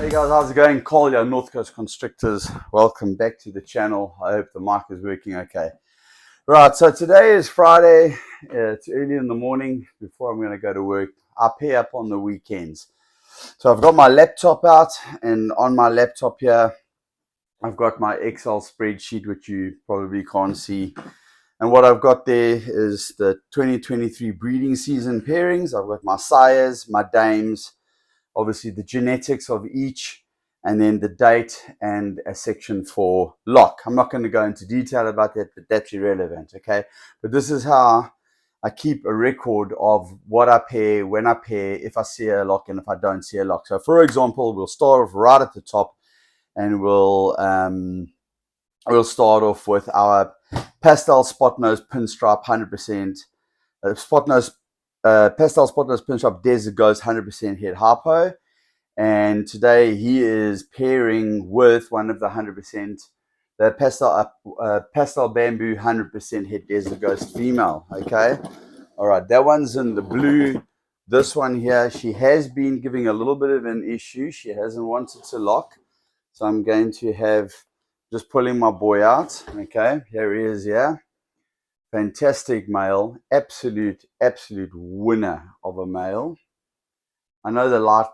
Hey guys, how's it going? Cole here, Northcoast Constrictors. Welcome back to the channel. I hope the mic is working okay. Right, so today is Friday. It's early in the morning before I'm going to go to work. I pay up on the weekends. So I've got my laptop out, and on my laptop here, I've got my Excel spreadsheet, which you probably can't see. And what I've got there is the 2023 breeding season pairings. I've got my sires, my dames, obviously the genetics of each, and then the date and a section for lock. I'm not going to go into detail about that, but that's irrelevant, okay? But this is how I keep a record of what I pair, when I pair, if I see a lock and if I don't see a lock. So for example, we'll start off right at the top, and we'll start off with our pastel spot nose pinstripe 100%. Pastel spot nose pinstripe desert goes 100% head harpo. And today he is pairing with one of the 100%, the pastel bamboo 100% head desert ghost female. Okay, all right, that one's in the blue. This one here, she has been giving a little bit of an issue. She hasn't wanted to lock, so I'm going to have just pulling my boy out. Okay, here he is. Yeah, fantastic male, absolute winner of a male. I know the light.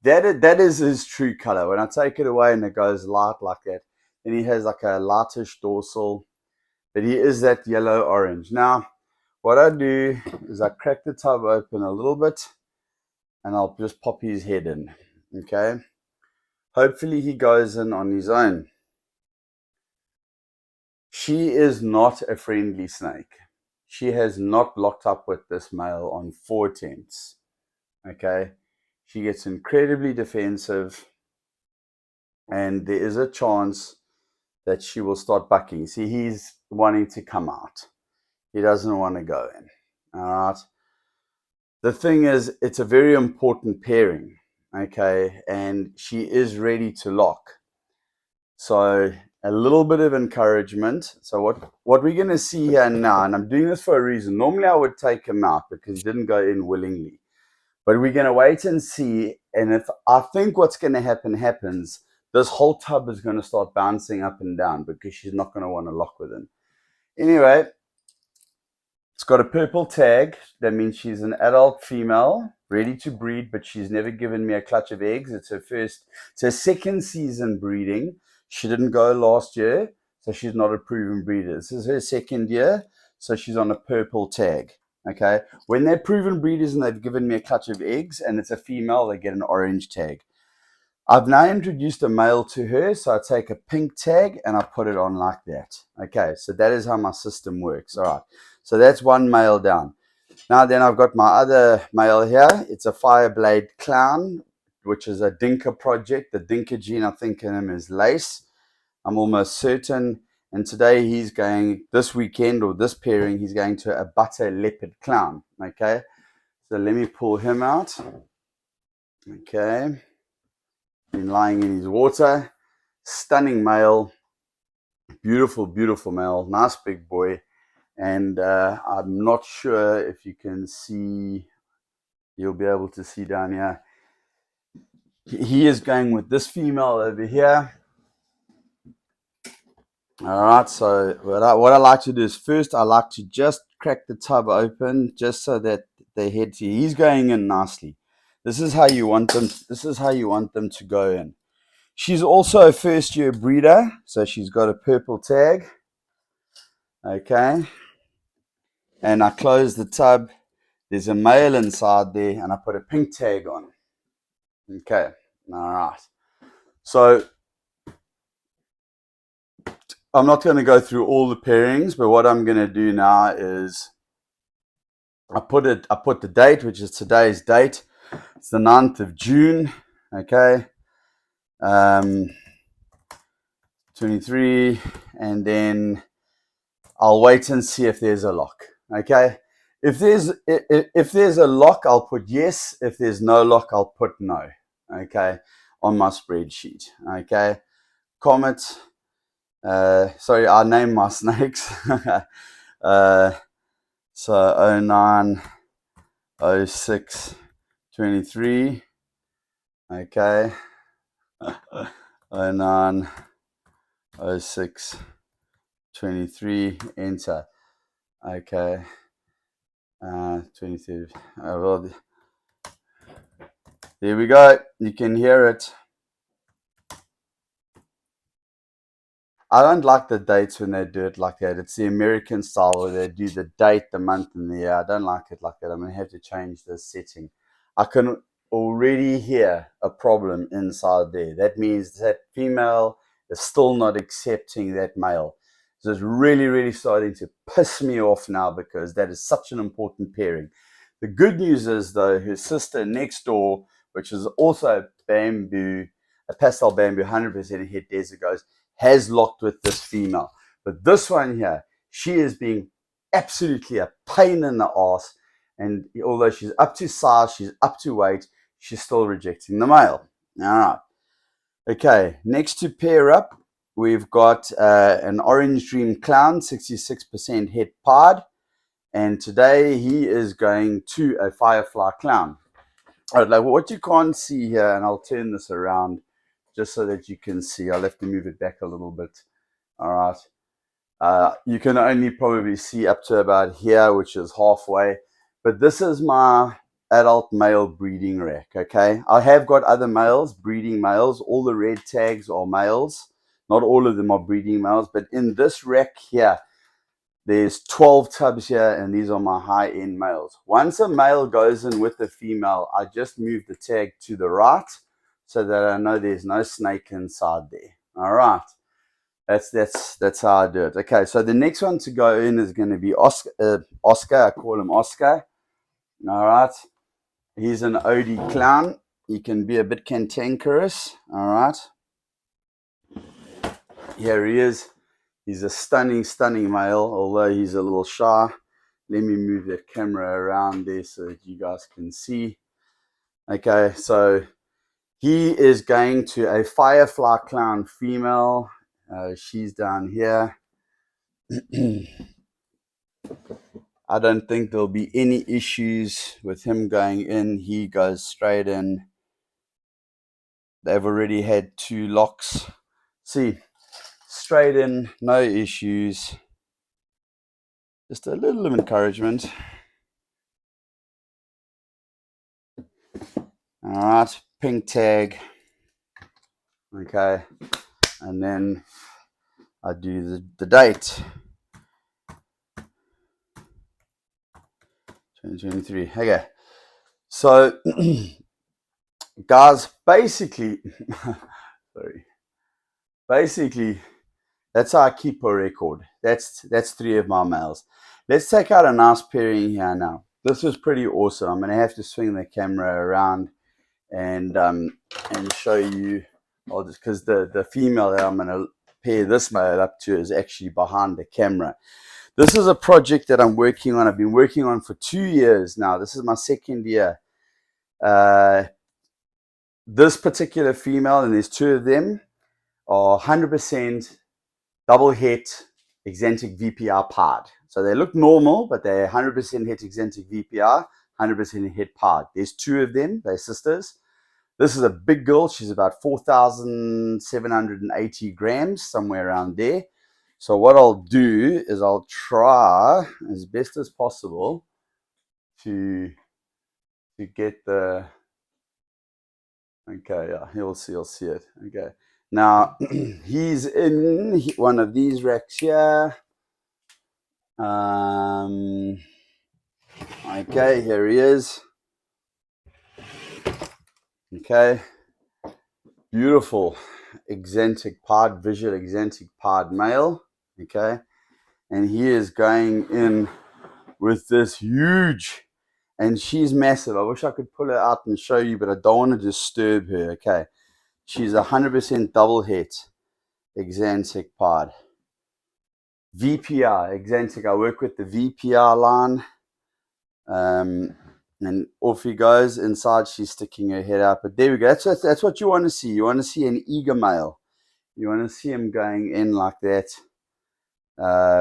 That is his true color. When I take it away and it goes light like that, then he has like a lightish dorsal, but he is that yellow orange. Now, what I do is I crack the tub open a little bit, and I'll just pop his head in. Okay, hopefully he goes in on his own. She is not a friendly snake. She has not locked up with this male on 4 attempts. Okay, she gets incredibly defensive, and there is a chance that she will start bucking. See, he's wanting to come out. He doesn't want to go in. All right. The thing is, it's a very important pairing. Okay, and she is ready to lock. So a little bit of encouragement. So what we're going to see here now, and I'm doing this for a reason. Normally I would take him out because he didn't go in willingly. But we're going to wait and see. And if I think what's going to happen happens, this whole tub is going to start bouncing up and down because she's not going to want to lock with him. Anyway, it's got a purple tag. That means she's an adult female, ready to breed, but she's never given me a clutch of eggs. It's her second season breeding. She didn't go last year, so she's not a proven breeder. This is her second year, so she's on a purple tag. Okay, when they're proven breeders and they've given me a clutch of eggs and it's a female, they get an orange tag. I've now introduced a male to her, so I take a pink tag and I put it on like that. Okay, so that is how my system works. All right, so that's one male down. Now then I've got my other male here. It's a Fireblade Clown, which is a Dinka project. The Dinka gene, I think, in him is Lace. I'm almost certain. And today he's going, this weekend or this pairing, he's going to a Butter Leopard Clown. Okay, so let me pull him out. Okay, been lying in his water. Stunning male, beautiful male, nice big boy. And I'm not sure if you can see, you'll be able to see down here. He is going with this female over here. All right, so what I like to do is first I like to just crack the tub open just so that they head to, he's going in nicely. This is how you want them. This is how you want them to go in. She's also a first year breeder, so she's got a purple tag. Okay, and I close the tub. There's a male inside there, and I put a pink tag on. Okay, all right. So I'm not going to go through all the pairings, but what I'm going to do now is I put the date, which is today's date. It's the 9th of June. Okay, 23, and then I'll wait and see if there's a lock. Okay, if there's a lock, I'll put yes. If there's no lock, I'll put no. Okay, on my spreadsheet. Okay, Comet. Sorry, I named my snakes. So 09, 06, 23. Okay, 09, 06, 23, enter. Okay. 23. Well, there we go. You can hear it. I don't like the dates when they do it like that. It's the American style where they do the date, the month, and the year. I don't like it like that. I'm going to have to change this setting. I can already hear a problem inside there. That means that female is still not accepting that male. So it's really, really starting to piss me off now because that is such an important pairing. The good news is, though, her sister next door, which is also bamboo, a pastel bamboo, 100% het desert goes, has locked with this female. But this one here, she is being absolutely a pain in the ass. And although she's up to size, she's up to weight, she's still rejecting the male. All right. Okay, next to pair up, we've got an Orange Dream Clown, 66% het pod. And today he is going to a Firefly Clown. All right, like what you can't see here, and I'll turn this around just so that you can see. I'll have to move it back a little bit. All right. You can only probably see up to about here, which is halfway. But this is my adult male breeding rack, okay? I have got other males, breeding males. All the red tags are males. Not all of them are breeding males. But in this rack here, there's 12 tubs here, and these are my high-end males. Once a male goes in with a female, I just move the tag to the right so that I know there's no snake inside there. All right. That's how I do it. Okay, so the next one to go in is going to be Oscar. I call him Oscar. All right. He's an OD clown. He can be a bit cantankerous. All right. Here he is. He's a stunning, stunning male, although he's a little shy. Let me move that camera around there so that you guys can see. Okay, so he is going to a Firefly Clown female. She's down here. I don't think there'll be any issues with him going in. He goes straight in. They've already had 2 locks. See, straight in, no issues. Just a little encouragement. All right, pink tag. Okay, and then I do the date. 2023. Okay, so guys, basically, that's how I keep a record. That's 3 of my males. Let's take out a nice pairing here now. This was pretty awesome. I'm gonna have to swing the camera around and show you, because the female that I'm gonna pair this male up to is actually behind the camera. This is a project that I'm working on. I've been working on for 2 years now. This is my 2nd year. This particular female, and there's 2 of them, are 100% double het exentic VPR pod. So they look normal, but they're 100% het exentic VPR, 100% het pod. There's 2 of them. They're sisters. This is a big girl. She's about 4,780 grams, somewhere around there. So what I'll do is I'll try as best as possible to get the, okay, yeah, you'll see it. Okay, now he's in one of these racks here. Okay, here he is. Okay, beautiful exentic pod, visual exentic pod male. Okay, and he is going in with this huge, and she's massive. I wish I could pull her out and show you, but I don't want to disturb her. Okay, she's 100% double het exentic pod. VPR exentic. I work with the VPR line. And off he goes. Inside, she's sticking her head out. But there we go. That's what you want to see. You want to see an eager male. You want to see him going in like that,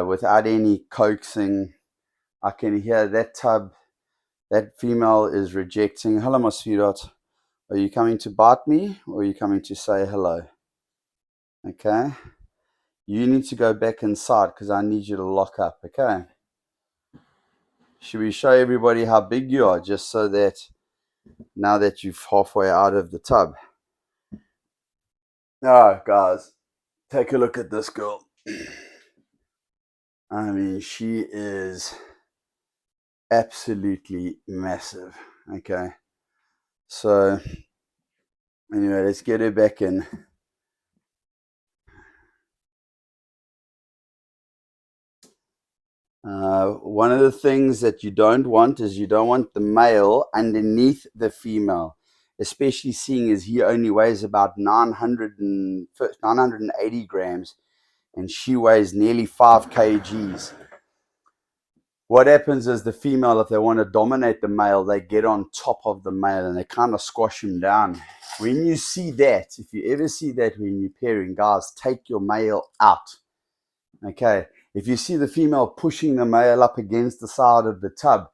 without any coaxing. I can hear that tub. That female is rejecting. Hello, my sweetheart. Are you coming to bite me or are you coming to say hello? Okay. You need to go back inside because I need you to lock up. Okay. Should we show everybody how big you are just so that now that you're halfway out of the tub? Alright, guys. Take a look at this girl. I mean, she is absolutely massive. Okay. So, anyway, let's get her back in. One of the things that you don't want is you don't want the male underneath the female, especially seeing as he only weighs about 980 grams and she weighs nearly 5 kgs. What happens is the female, if they want to dominate the male, they get on top of the male and they kind of squash him down. When you see that, if you ever see that when you're pairing, guys, take your male out. Okay, if you see the female pushing the male up against the side of the tub,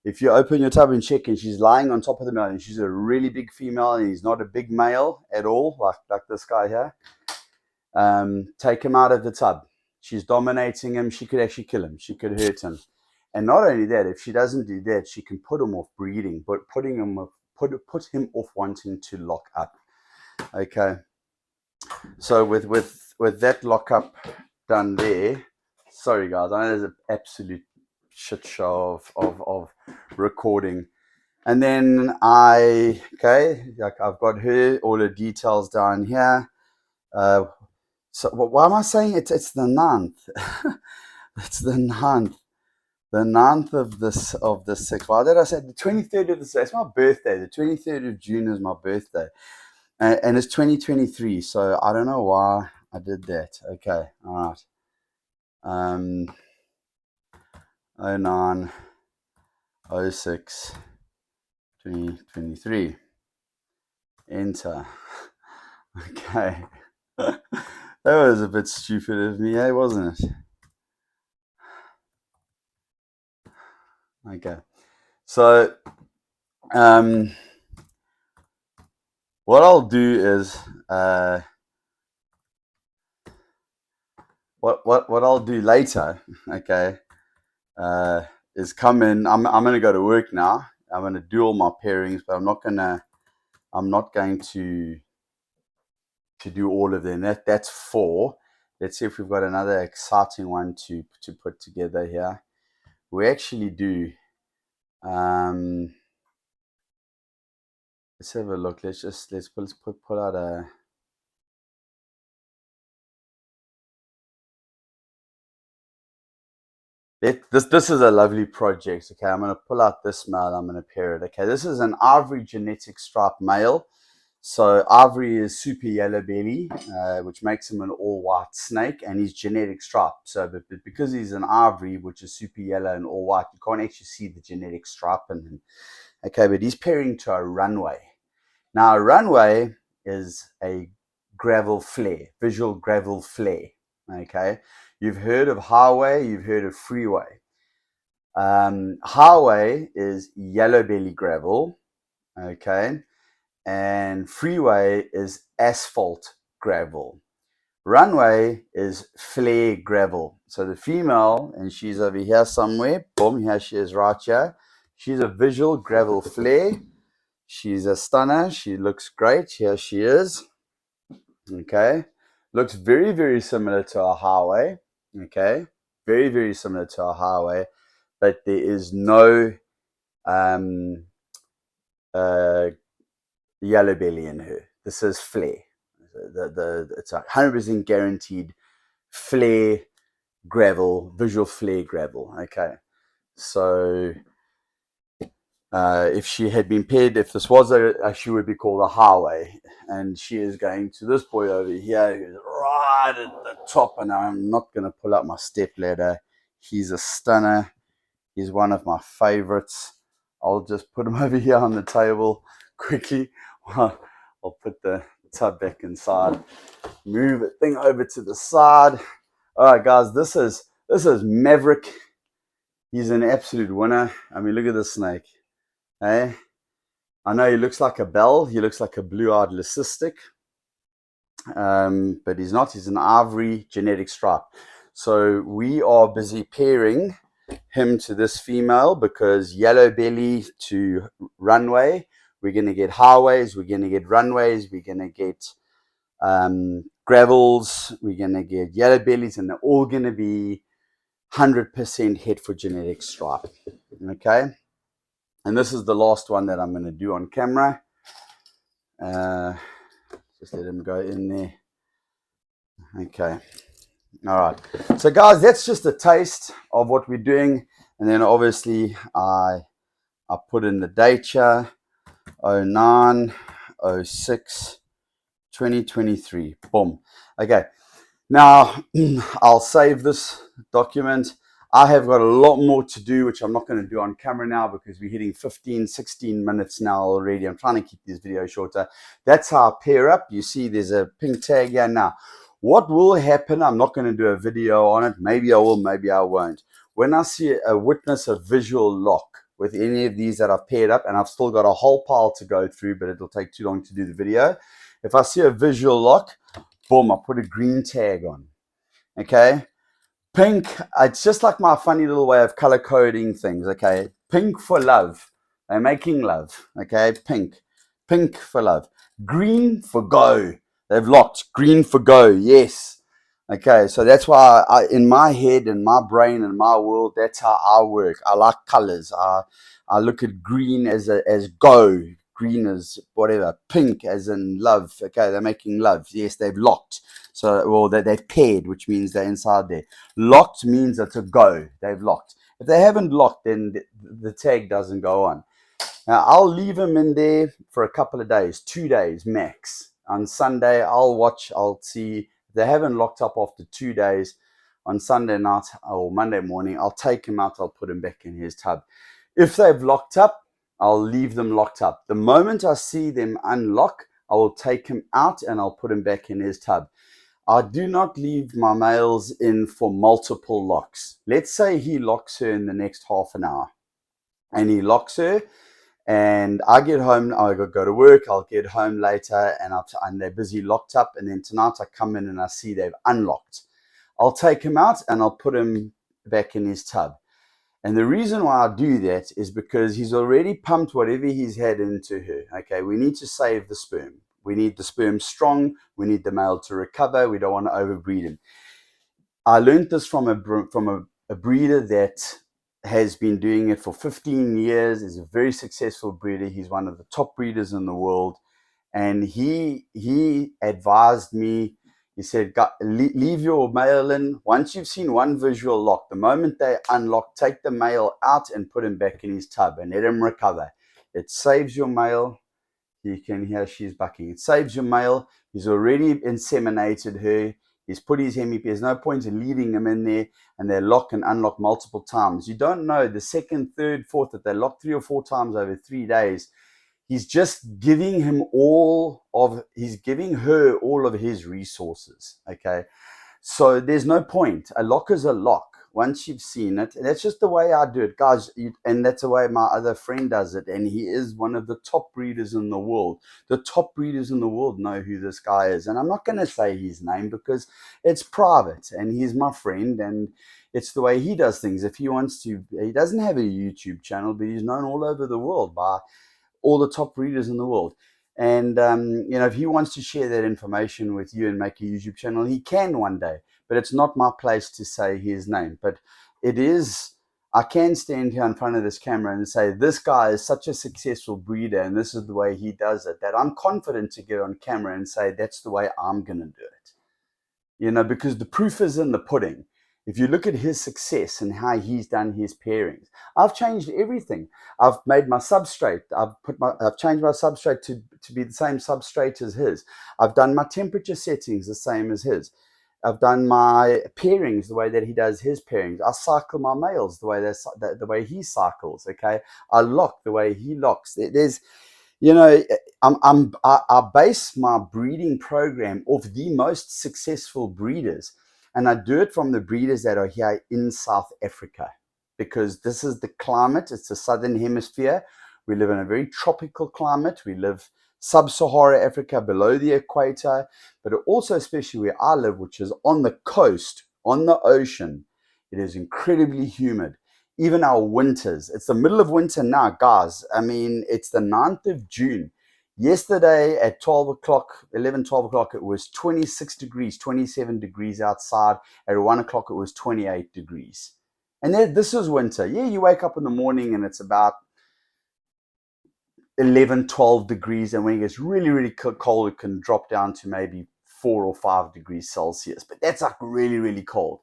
if you open your tub and check and she's lying on top of the male and she's a really big female and he's not a big male at all, like this guy here, take him out of the tub. She's dominating him. She could actually kill him. She could hurt him. And not only that, if she doesn't do that, she can put him off breeding, but put him off wanting to lock up. Okay. So with that lockup done there, sorry guys, I know there's an absolute shit show of recording. And then I've got her, all the details down here. So why am I saying it's the 9th? It's the 9th. The 9th of the 6th. Why did I say the 23rd of the 6th? It's my birthday. The 23rd of June is my birthday. And it's 2023, so I don't know why I did that. Okay, all right. 09 06 2023. Enter. Okay. That was a bit stupid of me, wasn't it? Okay. So what I'll do is what I'll do later, okay, is come in. I'm gonna go to work now. I'm gonna do all my pairings, but I'm not going to do all of them. That's 4. Let's see if we've got another exciting one to put together here. We actually do. Let's have a look. Let's pull out a. This is a lovely project. Okay, I'm going to pull out this male. I'm going to pair it. Okay, this is an ivory genetic stripe male. So ivory is super yellow belly, which makes him an all white snake, and he's genetic stripe. So, but because he's an ivory, which is super yellow and all white, you can't actually see the genetic stripe in him. Okay, but he's pairing to a runway. Now, a runway is a gravel flare, visual gravel flare. Okay, you've heard of highway, you've heard of freeway. Highway is yellow belly gravel. Okay, and freeway is asphalt gravel. Runway is flare gravel. So the female, and she's over here somewhere, boom, here she is right here. She's a visual gravel flare. She's a stunner. She looks great. Here she is. Okay. Looks very, very similar to a highway. Okay. Very, very similar to a highway. But there is no yellow belly in her. This is flare. It's 100% guaranteed flare gravel, visual flare gravel. Okay. So if she had been paired, if this was she would be called a highway, and she is going to this boy over here who's right at the top, and I'm not going to pull up my step ladder. He's a stunner. He's one of my favorites. I'll just put him over here on the table quickly. I'll put the tub back inside, move the thing over to the side. All right, guys, this is Maverick. He's an absolute winner. I mean, look at this snake. Hey, I know he looks like a bell. He looks like a blue-eyed leucistic, but he's not. He's an ivory genetic stripe. So we are busy pairing him to this female because yellow belly to runway. We're going to get highways. We're going to get runways. We're going to get gravels. We're going to get yellow bellies, and they're all going to be 100% head for genetic stripe. Okay. And this is the last one that I'm going to do on camera. Just let him go in there. Okay. All right. So guys, that's just a taste of what we're doing. And then obviously I put in the date here, 09, 06, 2023. Boom. Okay. Now I'll save this document. I have got a lot more to do, which I'm not going to do on camera now because we're hitting 15, 16 minutes now already. I'm trying to keep this video shorter. That's how I pair up. You see there's a pink tag here now. What will happen, I'm not going to do a video on it. Maybe I will, maybe I won't. When I see witness a visual lock with any of these that I've paired up, and I've still got a whole pile to go through, but it'll take too long to do the video. If I see a visual lock, boom, I put a green tag on. Okay. Pink, it's just like my funny little way of color coding things. Okay. Pink for love. They're making love. Okay. Pink. Pink for love. Green for go. They've locked. Green for go. Yes. Okay. So that's why in my head and my brain and my world, that's how I work. I like colors. I look at green as go. Green as whatever. Pink as in love. Okay. They're making love. Yes. They've locked. So, well, they've paired, which means they're inside there. Locked means it's a go. They've locked. If they haven't locked, then the tag doesn't go on. Now, I'll leave them in there for a couple of days, 2 days max. On Sunday, I'll watch, I'll see. If they haven't locked up after 2 days, on Sunday night or Monday morning, I'll take him out, I'll put him back in his tub. If they've locked up, I'll leave them locked up. The moment I see them unlock, I will take him out and I'll put him back in his tub. I do not leave my males in for multiple locks. Let's say he locks her in the next half an hour and he locks her and I get home, I go to work, I'll get home later and they're busy locked up, and then tonight I come in and I see they've unlocked. I'll take him out and I'll put him back in his tub. And the reason why I do that is because he's already pumped whatever he's had into her. Okay, we need to save the sperm. We need the sperm strong. We need the male to recover. We don't want to overbreed him. I learned this from a breeder that has been doing it for 15 years. Is a very successful breeder. He's one of the top breeders in the world. And he advised me, he said, leave your male in. Once you've seen one visual lock, the moment they unlock, take the male out and put him back in his tub and let him recover. It saves your male. You can hear she's bucking. It saves your male. He's already inseminated her. He's put his hemi. There's no point in leaving them in there and they lock and unlock multiple times. You don't know the second, third, fourth that they lock 3 or 4 times over 3 days. He's just giving he's giving her all of his resources. Okay. So there's no point. A lock is a lock. Once you've seen it, and that's just the way I do it, guys. And that's the way my other friend does it. And he is one of the top breeders in the world. The top breeders in the world know who this guy is. And I'm not going to say his name because it's private. And he's my friend. And it's the way he does things. If he wants to, he doesn't have a YouTube channel, but he's known all over the world by all the top breeders in the world. And, if he wants to share that information with you and make a YouTube channel, he can one day. But it's not my place to say his name. But it is, I can stand here in front of this camera and say, this guy is such a successful breeder and this is the way he does it, that I'm confident to get on camera and say, that's the way I'm going to do it. Because the proof is in the pudding. If you look at his success and how he's done his pairings, I've changed everything. I've made my substrate. I've changed my substrate to be the same substrate as his. I've done my temperature settings the same as his. I've done my pairings the way that he does his pairings. I cycle my males the way he cycles. Okay, I lock the way he locks. I base my breeding program off the most successful breeders, and I do it from the breeders that are here in South Africa because this is the climate. It's the southern hemisphere. We live in a very tropical climate. We live sub-Sahara Africa, below the equator, but also especially where I live, which is on the coast, on the ocean, it is incredibly humid. Even our winters, it's the middle of winter now, guys. I mean, it's the 9th of June. Yesterday at 12 o'clock, 11, 12 o'clock, it was 26 degrees, 27 degrees outside. At 1 o'clock, it was 28 degrees. And this is winter. Yeah, you wake up in the morning and it's about 11, 12 degrees. And when it gets really, really cold, it can drop down to maybe 4 or 5 degrees Celsius. But that's like really, really cold.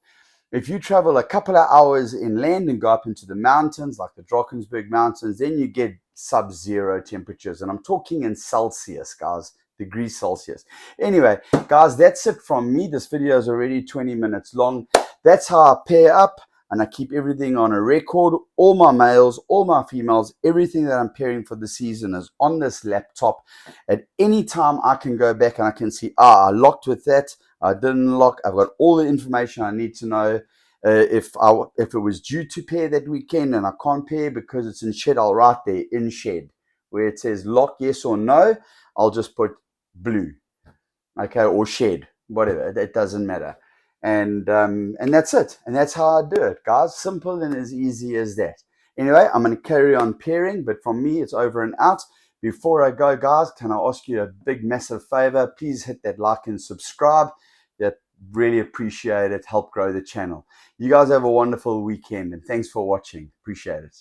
If you travel a couple of hours inland and go up into the mountains, like the Drakensberg Mountains, then you get sub-zero temperatures. And I'm talking in Celsius, guys, degrees Celsius. Anyway, guys, that's it from me. This video is already 20 minutes long. That's how I pair up, and I keep everything on a record. All my males, all my females, everything that I'm pairing for the season is on this laptop. At any time, I can go back and I can see, I locked with that. I didn't lock. I've got all the information I need to know. If it was due to pair that weekend and I can't pair because it's in shed, I'll write there in shed where it says lock yes or no. I'll just put blue, okay, or shed, whatever. That doesn't matter. And that's it. And that's how I do it, guys. Simple and as easy as that. Anyway, I'm going to carry on pairing, but from me, it's over and out. Before I go, guys, can I ask you a big, massive favor? Please hit that like and subscribe. That really appreciate it. Help grow the channel. You guys have a wonderful weekend, and thanks for watching. Appreciate it.